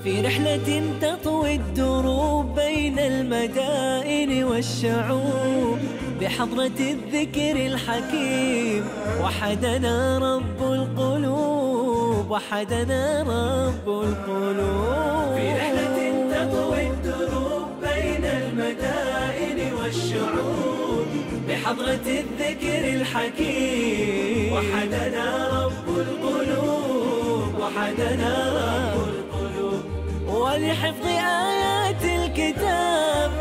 في رحلة تطوي الدروب بين المدائن والشعوب بحضرة الذكر الحكيم وحدنا رب القلوب، وحدنا رب القلوب. في رحلة تطوي الدروب بين المدائن والشعوب بحضرة الذكر الحكيم وحدنا رب القلوب، وحدنا رب القلوب. ولحفظ آيات الكتاب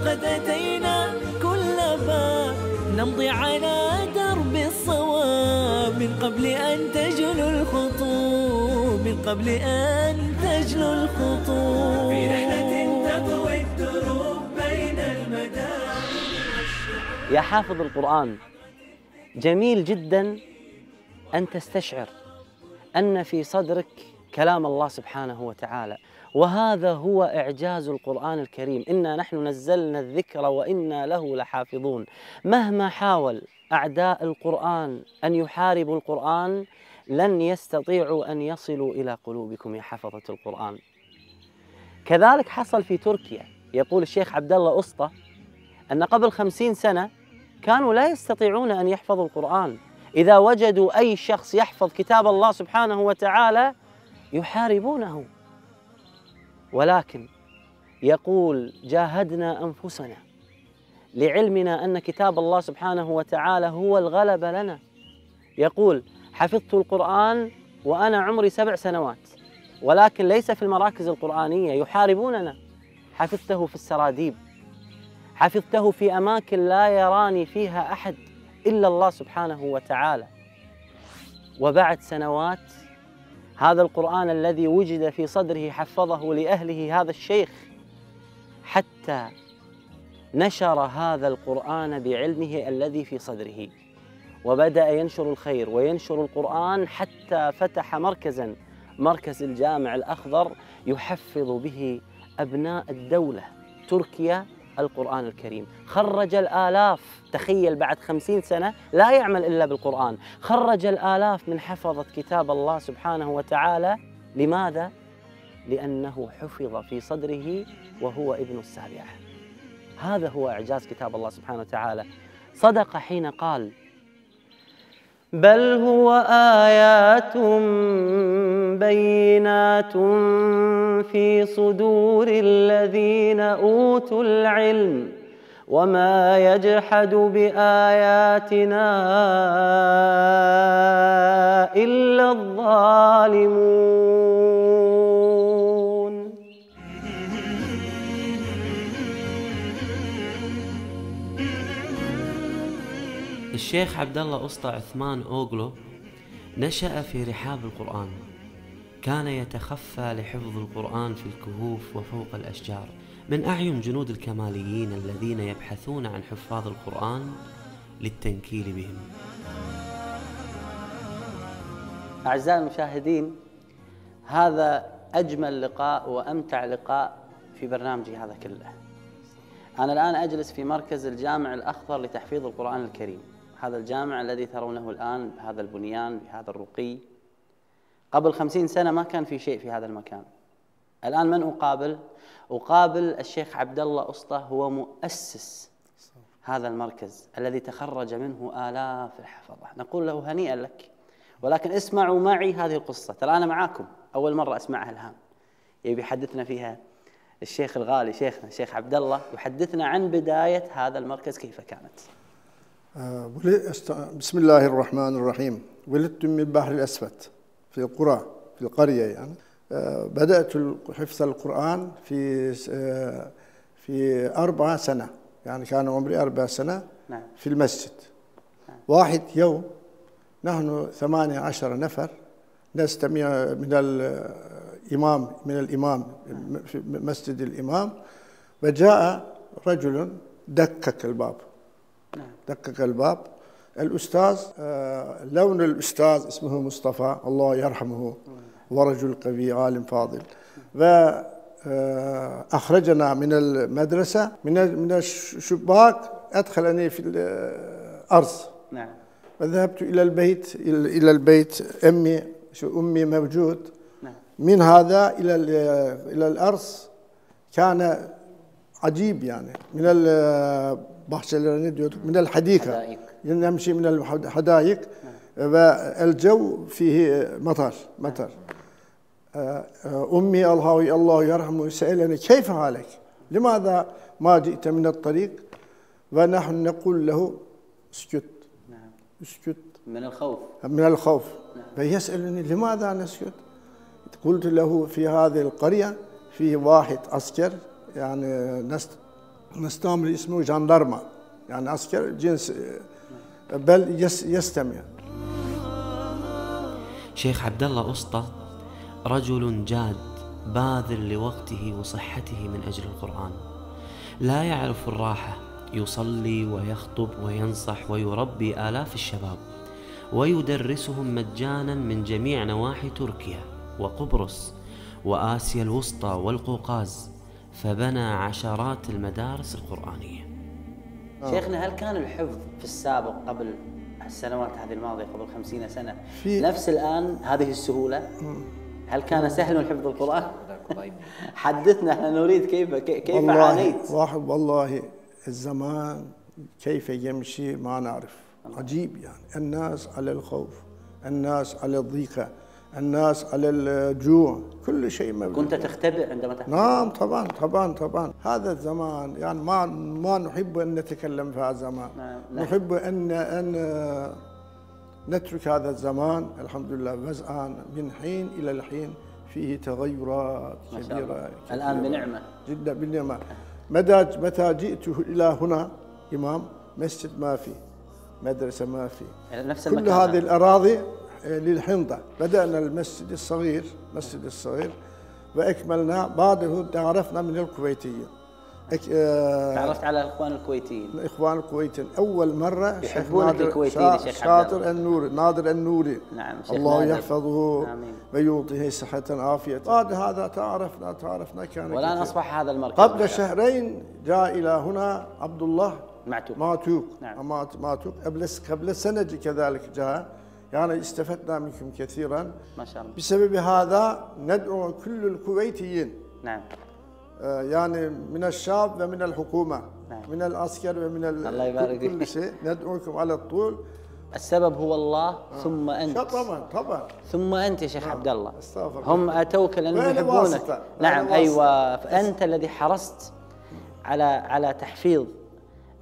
قد أتينا كل باب نمضي على درب الصواب من قبل أن تجلو الخطوب، من قبل أن تجلو الخطوب. في رحلة تطوي الدروب بين المدائن والشعوب. يا حافظ القرآن، جميل جدا أن تستشعر أن في صدرك كلام الله سبحانه وتعالى، وهذا هو إعجاز القرآن الكريم. إنا نحن نزلنا الذكر وإنا له لحافظون. مهما حاول أعداء القرآن أن يحاربوا القرآن لن يستطيعوا أن يصلوا إلى قلوبكم يا حفظة القرآن. كذلك حصل في تركيا. يقول الشيخ عبد الله أسطى أن قبل 50 سنة كانوا لا يستطيعون أن يحفظوا القرآن. إذا وجدوا أي شخص يحفظ كتاب الله سبحانه وتعالى يحاربونه، ولكن يقول جاهدنا أنفسنا لعلمنا أن كتاب الله سبحانه وتعالى هو الغلبة لنا. يقول حفظت القرآن وأنا عمري 7 سنوات، ولكن ليس في المراكز القرآنية، يحاربوننا. حفظته في السراديب، حفظته في أماكن لا يراني فيها أحد إلا الله سبحانه وتعالى. وبعد سنوات هذا القرآن الذي وجد في صدره حفظه لأهله هذا الشيخ، حتى نشر هذا القرآن بعلمه الذي في صدره، وبدأ ينشر الخير وينشر القرآن حتى فتح مركزا، مركز الجامع الأخضر، يحفظ به أبناء الدولة تركيا القرآن الكريم. خرج الآلاف، تخيل بعد 50 سنة لا يعمل إلا بالقرآن، خرج الآلاف من حفظة كتاب الله سبحانه وتعالى. لماذا؟ لأنه حفظ في صدره وهو ابن السابعة. هذا هو إعجاز كتاب الله سبحانه وتعالى. صدق حين قال بل هو آيات بينات في صدور الذين أوتوا العلم وما يجحد بآياتنا إلا الظالمون. الشيخ عبد الله أسطى عثمان أوغلو نشأ في رحاب القرآن، كان يتخفى لحفظ القرآن في الكهوف وفوق الأشجار من أعين جنود الكماليين الذين يبحثون عن حفاظ القرآن للتنكيل بهم. أعزائي المشاهدين، هذا أجمل لقاء وأمتع لقاء في برنامجي هذا كله. أنا الآن أجلس في مركز الجامع الأخضر لتحفيظ القرآن الكريم. هذا الجامع الذي ترونه الآن بهذا البنيان بهذا الرقي، قبل 50 سنة ما كان في شيء في هذا المكان. الآن من أقابل؟ أقابل الشيخ عبد الله أسطى، هو مؤسس هذا المركز الذي تخرج منه آلاف الحفظة. نقول له هنيئا لك، ولكن اسمعوا معي هذه القصة. ترى أنا معاكم أول مرة أسمعها الآن. يبي يحدثنا فيها الشيخ الغالي شيخنا الشيخ عبد الله، يحدثنا عن بداية هذا المركز كيف كانت. بسم الله الرحمن الرحيم. ولدت من البحر الأسود في القرى، في القرية يعني. بدأت حفظ القرآن في 4 سنة، يعني كان عمري 4 سنة. نعم. في المسجد. نعم. واحد يوم نحن 18 نفر نستمع من الإمام في مسجد الإمام، وجاء رجل دكك الباب. نعم. دكك الباب. الأستاذ لون الأستاذ اسمه مصطفى الله يرحمه، ورجل قوي عالم فاضل، وأخرجنا من المدرسة من الشباك، أدخلني في الأرض. نعم. وذهبت إلى البيت أمي موجود. نعم. من هذا إلى الأرز كان عجيب يعني. من من الحديقة، نمشي من الحدائق والجو فيه مطر. أمي الله يرحمه سألني كيف حالك؟ لماذا ما جئت من الطريق؟ ونحن نقول له اسكت. اسكت من الخوف. فيسألني لماذا نسكت؟ قلت له في هذه القرية فيه واحد عسكر، يعني نستعمل اسمه جاندارما، يعني عسكر جنس، بل يستمع. شيخ عبد الله أسطى رجل جاد باذل لوقته وصحته من أجل القرآن، لا يعرف الراحة، يصلي ويخطب وينصح ويربي آلاف الشباب ويدرسهم مجانا من جميع نواحي تركيا وقبرص وآسيا الوسطى والقوقاز، فبنى عشرات المدارس القرآنية. شيخنا، هل كان الحفظ في السابق قبل السنوات هذه الماضية قبل 50 سنة نفس الآن هذه السهولة؟ هل كان سهل حفظ القرآن؟ حدثنا، احنا نريد كيف عانيت. والله الزمان كيف يمشي ما نعرف، عجيب يعني. الناس على الخوف، الناس على الضيقة، الناس على الجوع، كل شيء موجود. كنت تختبئ عندما تحفظ؟ نعم طبعا. هذا الزمان يعني ما نحب أن نتكلم في هذا الزمان. نحب أن نترك هذا الزمان. الحمد لله وزعان من حين إلى الحين فيه تغيرات كبيرة الآن بنعمة جدا، بالنعمة. متى جئت إلى هنا إمام، مسجد ما في، مدرسة ما في، نفس كل هذه الأراضي للحنطة. بدأنا المسجد الصغير وأكملنا بعده. تعرفنا من الكويتيين، تعرفت على الإخوان الكويتيين. أول مرة يحبونك الكويتيين شيخ شاطر النوري، نادر النوري، نعم، الله يحفظه ويعطيه صحة عافية. بعد هذا تعرفنا كان والآن أصبح هذا المركز. قبل شهرين جاء إلى هنا عبد الله معتوق. نعم. قبل سنة كذلك جاء. يعني استفدنا منكم كثيرا ما شاء الله. بسبب هذا ندعو كل الكويتيين، نعم، يعني من الشعب ومن الحكومة، نعم، من العسكر ومن الله يبارك كل شيء، ندعوكم على الطول. السبب هو الله ثم أنت. طبعا ثم أنت يا شيخ عبد الله. هم أتوك لأنهم يحبونك. نعم، أيوة، فأنت الذي حرصت على تحفيظ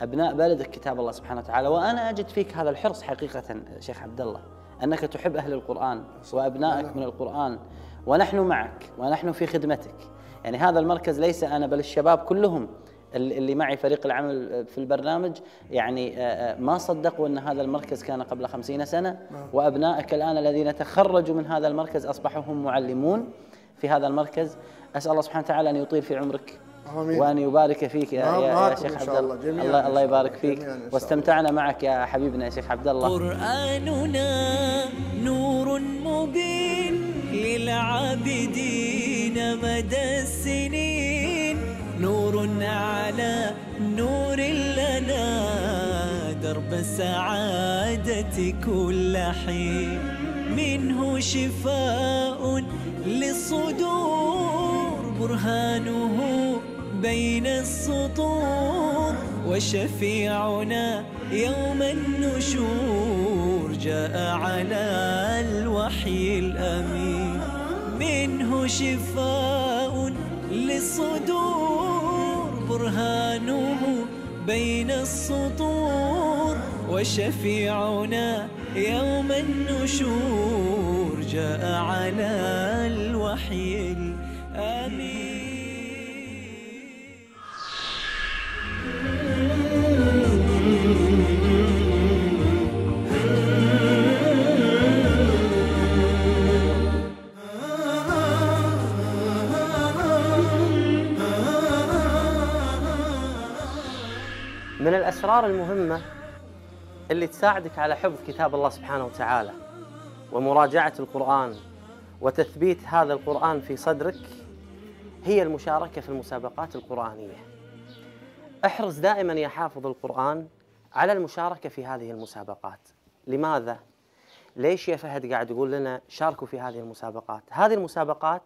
أبناء بلدك كتاب الله سبحانه وتعالى. وأنا أجد فيك هذا الحرص حقيقة شيخ عبد الله، أنك تحب أهل القرآن وأبنائك من القرآن، ونحن معك ونحن في خدمتك. يعني هذا المركز ليس أنا بل الشباب كلهم اللي معي فريق العمل في البرنامج، يعني ما صدقوا أن هذا المركز كان قبل 50 سنة، وأبنائك الآن الذين تخرجوا من هذا المركز أصبحوا هم معلمون في هذا المركز. أسأل الله سبحانه وتعالى أن يطيل في عمرك وأن يبارك فيك يا شيخ عبد الله. الله يبارك فيك، واستمتعنا معك يا حبيبنا يا شيخ عبد الله. قرآننا نور مبين للعابدين مدى السنين، نور على نور لنا درب السعادة كل حين، منه شفاء للصدور برهانه بين السطور، وشفيعنا يوم النشور جاء على الوحي الأمين، منه شفاء للصدور برهانه بين السطور، وشفيعنا يوم النشور جاء على الوحي الأمين. من الأسرار المهمة اللي تساعدك على حفظ كتاب الله سبحانه وتعالى ومراجعة القرآن وتثبيت هذا القرآن في صدرك هي المشاركة في المسابقات القرآنية. احرص دائما يا حافظ القرآن على المشاركة في هذه المسابقات. لماذا؟ ليش يا فهد قاعد يقول لنا شاركوا في هذه المسابقات؟ هذه المسابقات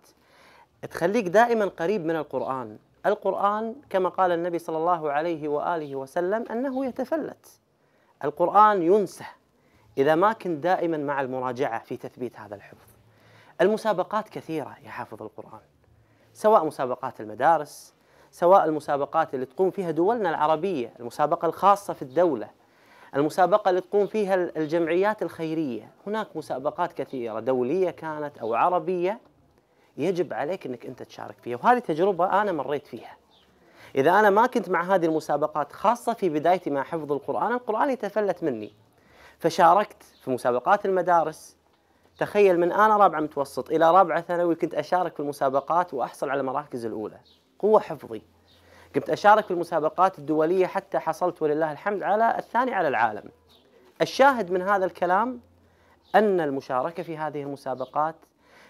تخليك دائما قريب من القرآن. القرآن كما قال النبي صلى الله عليه وآله وسلم أنه يتفلت، القرآن ينسى إذا ما كنت دائما مع المراجعة في تثبيت هذا الحفظ. المسابقات كثيرة يا حافظ القرآن، سواء مسابقات المدارس، سواء المسابقات اللي تقوم فيها دولنا العربية، المسابقة الخاصة في الدولة، المسابقة اللي تقوم فيها الجمعيات الخيرية. هناك مسابقات كثيرة دولية كانت أو عربية يجب عليك أنك أنت تشارك فيها، وهذه تجربة أنا مريت فيها. إذا أنا ما كنت مع هذه المسابقات خاصة في بدايتي مع حفظ القرآن يتفلت مني، فشاركت في مسابقات المدارس. تخيل من أنا رابعة متوسط إلى رابعة ثانوي كنت أشارك في المسابقات وأحصل على المراكز الأولى، قوة حفظي. كنت أشارك في المسابقات الدولية حتى حصلت ولله الحمد على الثاني على العالم. الشاهد من هذا الكلام أن المشاركة في هذه المسابقات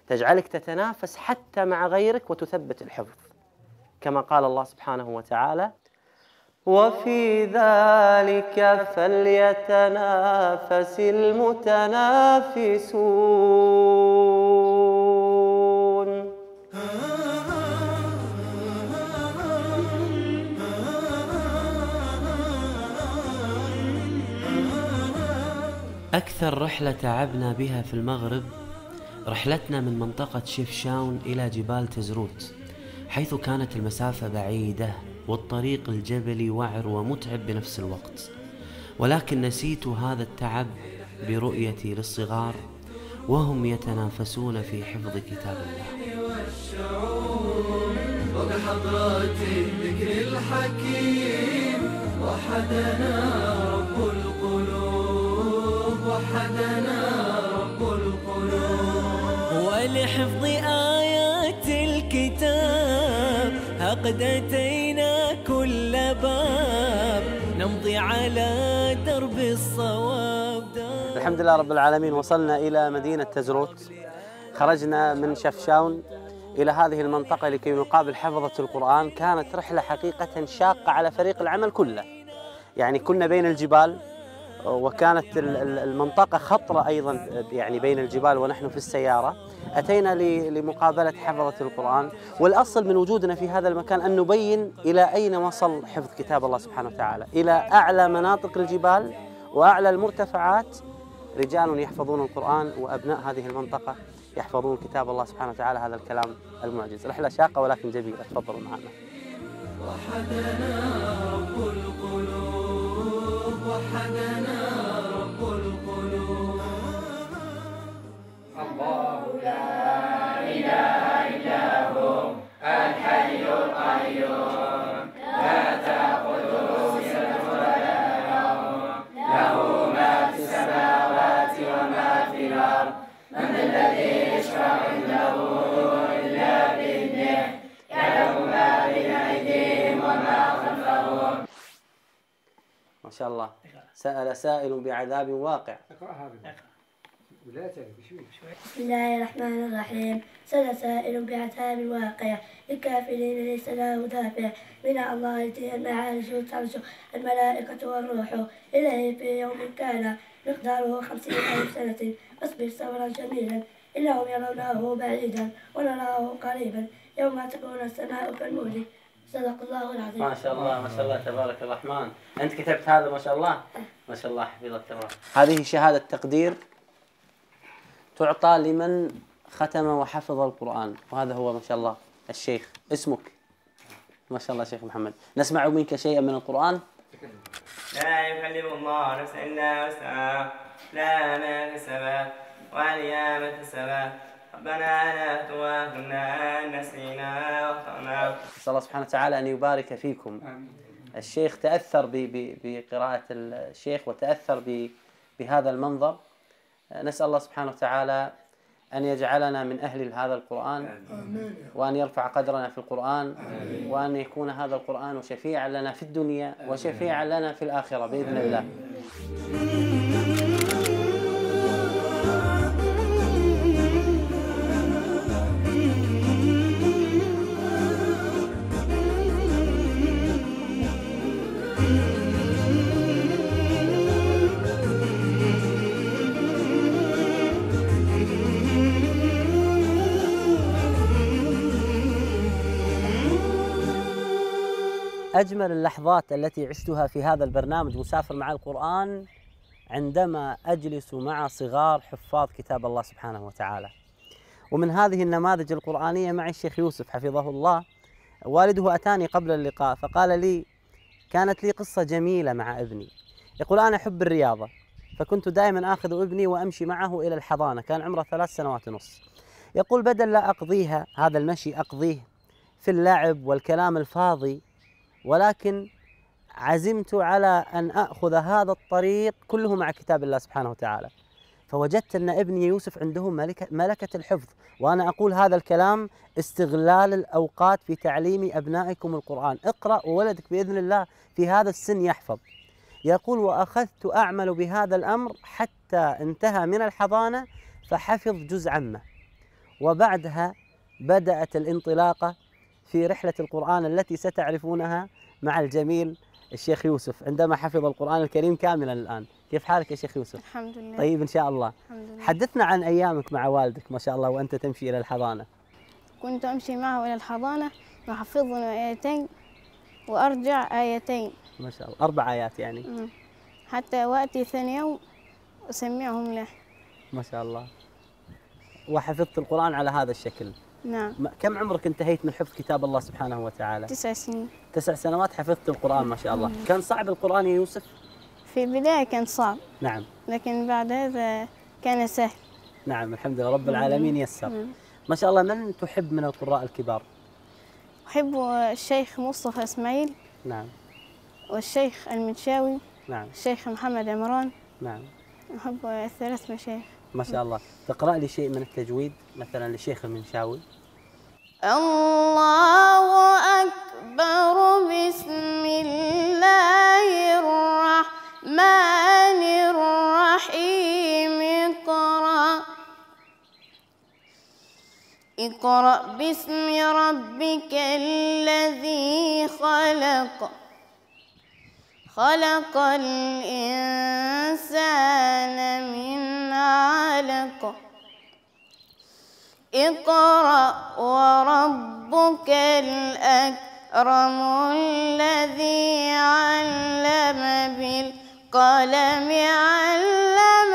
تجعلك تتنافس حتى مع غيرك وتثبت الحفظ، كما قال الله سبحانه وتعالى: وفي ذلك فليتنافس المتنافسون. أكثر رحلة تعبنا بها في المغرب رحلتنا من منطقة شفشاون إلى جبال تزروت، حيث كانت المسافة بعيدة والطريق الجبلي وعر ومتعب بنفس الوقت، ولكن نسيت هذا التعب برؤيتي للصغار وهم يتنافسون في حفظ كتاب الله. وبحضرة الذكر الحكيم وحدنا رب القلوب، وحدنا رب القلوب. ولحفظ آيات الكتاب قد أتينا كل باب، نمضي على درب الصواب. الحمد لله رب العالمين، وصلنا إلى مدينة تزروت. خرجنا من شفشاون إلى هذه المنطقة لكي نقابل حفظة القرآن. كانت رحلة حقيقة شاقة على فريق العمل كله، يعني كنا بين الجبال، وكانت المنطقة خطرة أيضا يعني بين الجبال ونحن في السيارة. أتينا لمقابلة حفظة القرآن، والأصل من وجودنا في هذا المكان أن نبين إلى أين وصل حفظ كتاب الله سبحانه وتعالى. إلى أعلى مناطق الجبال وأعلى المرتفعات رجال يحفظون القرآن، وأبناء هذه المنطقة يحفظون كتاب الله سبحانه وتعالى. هذا الكلام المعجز. رحلة شاقة ولكن جميلة. تفضلوا معنا. وحدنا رب القلوب، وحدنا رب القلوب. الله لا إله إلا هو الحي القيوم، لا تأخذه سنة ولا نوم، له ما في السماوات وما في الأرض، من الذي يشفع عنده إلا بإذنه، يعلم ما بين أيديهم وما خلفهم. ما شاء الله. سأل سائل بعذاب واقع. بسم الله الرحمن الرحيم. سأل سائل بعذاب واقع، للكافرين ليس له دافع، من الله تأتي المعارج وتعرج الملائكة والروح إليه في يوم كان مقداره 50,000 سنة، فاصبر صبرا جميلا إنهم يرونه بعيدا ونراه قريبا، يوم تكون السماء كالمهل. صدق الله العظيم. ما شاء الله ما شاء الله تبارك الرحمن. أنت كتبت هذا ما شاء الله؟ ما شاء الله حفظك الله. هذه شهادة تقدير تعطى لمن ختم وحفظ القرآن، وهذا هو ما شاء الله الشيخ. اسمك؟ ما شاء الله شيخ محمد. نسمع منك شيئا من القرآن. لا يكلم الله نفسا إلا وسعها، لا ما كسبت وعليها ما اكتسبت، ربنا لا تؤاخذنا إن نسينا وأخطأنا. نسأل الله سبحانه وتعالى أن يبارك فيكم. الشيخ تأثر بقراءة الشيخ وتأثر بهذا المنظر. نسأل الله سبحانه وتعالى أن يجعلنا من أهل هذا القرآن، وأن يرفع قدرنا في القرآن، وأن يكون هذا القرآن شفيعا لنا في الدنيا وشفيعا لنا في الآخرة بإذن الله. أجمل اللحظات التي عشتها في هذا البرنامج مسافر مع القرآن عندما أجلس مع صغار حفاظ كتاب الله سبحانه وتعالى. ومن هذه النماذج القرآنية معي الشيخ يوسف حفظه الله. والده أتاني قبل اللقاء فقال لي كانت لي قصة جميلة مع ابني. يقول أنا أحب الرياضة، فكنت دائما آخذ ابني وأمشي معه إلى الحضانة، كان عمره 3 سنوات ونص. يقول بدل لا أقضيها هذا المشي أقضيه في اللعب والكلام الفاضي، ولكن عزمت على أن أخذ هذا الطريق كله مع كتاب الله سبحانه وتعالى. فوجدت أن ابني يوسف عنده ملكة الحفظ، وأنا أقول هذا الكلام استغلال الأوقات في تعليم أبنائكم القرآن. اقرأ وولدك بإذن الله في هذا السن يحفظ. يقول وأخذت أعمل بهذا الأمر حتى انتهى من الحضانة فحفظ جزء عامة، وبعدها بدأت الانطلاقة في رحلة القرآن التي ستعرفونها مع الجميل الشيخ يوسف عندما حفظ القرآن الكريم كاملا الآن. كيف حالك يا شيخ يوسف؟ الحمد لله. طيب إن شاء الله. الحمد لله. حدثنا عن أيامك مع والدك ما شاء الله وأنت تمشي إلى الحضانة. كنت أمشي معه إلى الحضانة يحفظنا آيتين وأرجع آيتين. ما شاء الله 4 آيات يعني. حتى وأتي ثاني يوم أسمعهم له. ما شاء الله. وحفظت القرآن على هذا الشكل. نعم. كم عمرك انتهيت من حفظ كتاب الله سبحانه وتعالى؟ 9 سنين. 9 سنوات حفظت القرآن ما شاء الله. كان صعب القرآن يا يوسف؟ في البداية كان صعب. نعم. لكن بعد هذا كان سهل. نعم الحمد لله رب العالمين يسر. ما شاء الله. من تحب من القراء الكبار؟ أحب الشيخ مصطفى إسماعيل. نعم. والشيخ المنشاوي. نعم. الشيخ محمد عمران. نعم. أحب 3 مشايخ. ما شاء الله. تقرأ لي شيء من التجويد مثلا للشيخ المنشاوي؟ الله أكبر بسم الله الرحمن الرحيم اقرأ باسم ربك الذي خلق الإنسان من علق اقرأ وربك الأكرم الذي علم بالقلم علم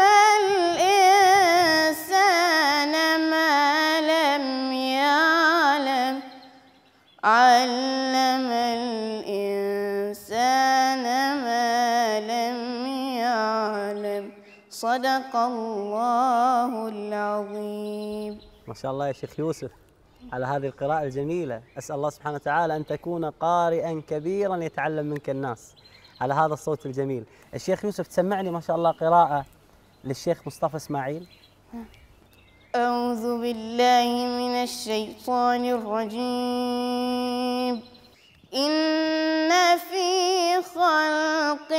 الإنسان ما لم يعلم علم الإنسان ما لم يعلم صدق الله العظيم. ما شاء الله يا شيخ يوسف على هذه القراءة الجميلة. أسأل الله سبحانه وتعالى أن تكون قارئا كبيرا يتعلم منك الناس على هذا الصوت الجميل. الشيخ يوسف تسمعني ما شاء الله قراءة للشيخ مصطفى إسماعيل. أعوذ بالله من الشيطان الرجيم. إن في خلق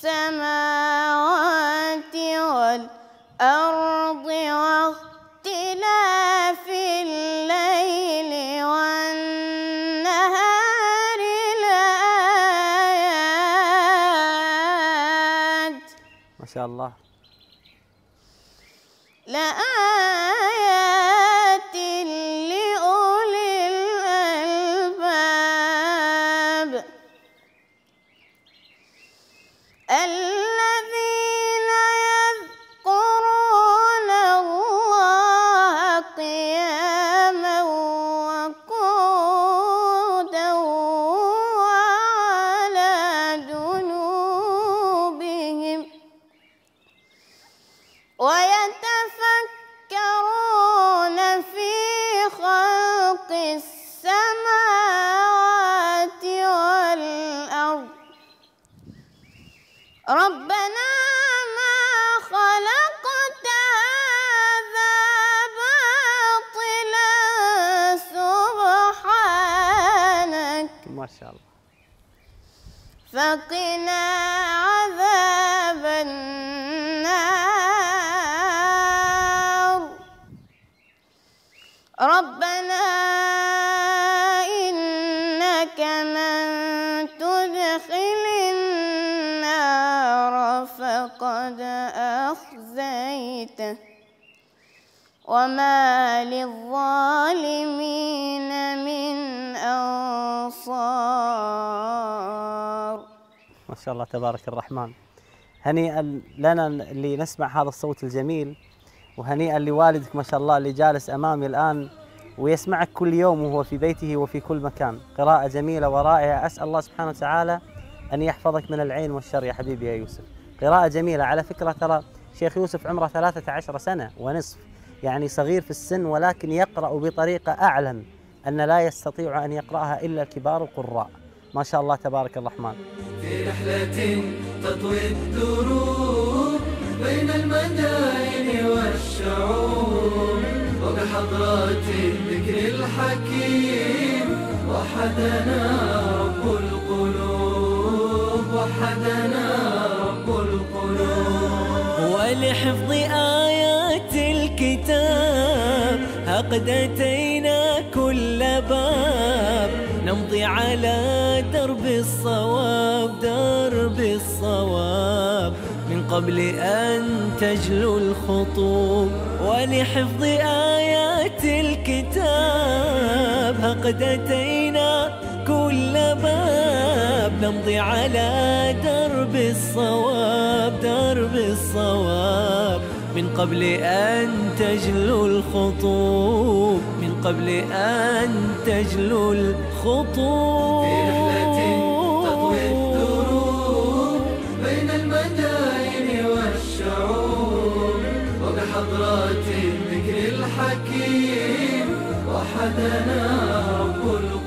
السماوات والأرض واختلاف الليل والنهار لآيات. ما شاء الله. لآيات لأولي الألباب الذين يذكرون الله قياما وقعودا وعلى جنوبهم ويتفكرون في خلق السماوات والأرض ربنا ما خلقت هذا باطلا سبحانك ما شاء الله. فقنا عذاب النار ربنا إنك من تدخل النار فقد أخزيته وما للظالمين من أنصار. ما شاء الله تبارك الرحمن. هنيئا لنا اللي نسمع هذا الصوت الجميل، وهنيئا لوالدك ما شاء الله اللي جالس أمامي الآن ويسمعك كل يوم وهو في بيته وفي كل مكان. قراءة جميلة ورائعة، أسأل الله سبحانه وتعالى أن يحفظك من العين والشر يا حبيبي يا يوسف. قراءة جميلة. على فكرة ترى شيخ يوسف عمره 13 سنة ونصف، يعني صغير في السن، ولكن يقرأ بطريقة أعلم أن لا يستطيع أن يقرأها إلا كبار القراء. ما شاء الله تبارك الرحمن. في رحلة تطوي الدروب بين المدائن والشعوب، وبحضرات الذكر الحكيم وحدنا رب القلوب، وحدنا رب القلوب. ولحفظ آيات الكتاب قد أتينا كل باب، نمضي على درب الصواب، درب الصواب، من قبل أن تجلو الخطوب. ولحفظ آيات الكتاب قد أتينا كل باب، نمضي على درب الصواب، درب الصواب، من قبل أن تجلو الخطوب، من قبل أن تجلو الخطوب. في رحلة تطوي الدروب بين المدائن والشعوب، وبحضرات الذكر الحكيم وحدنا رب القلوب.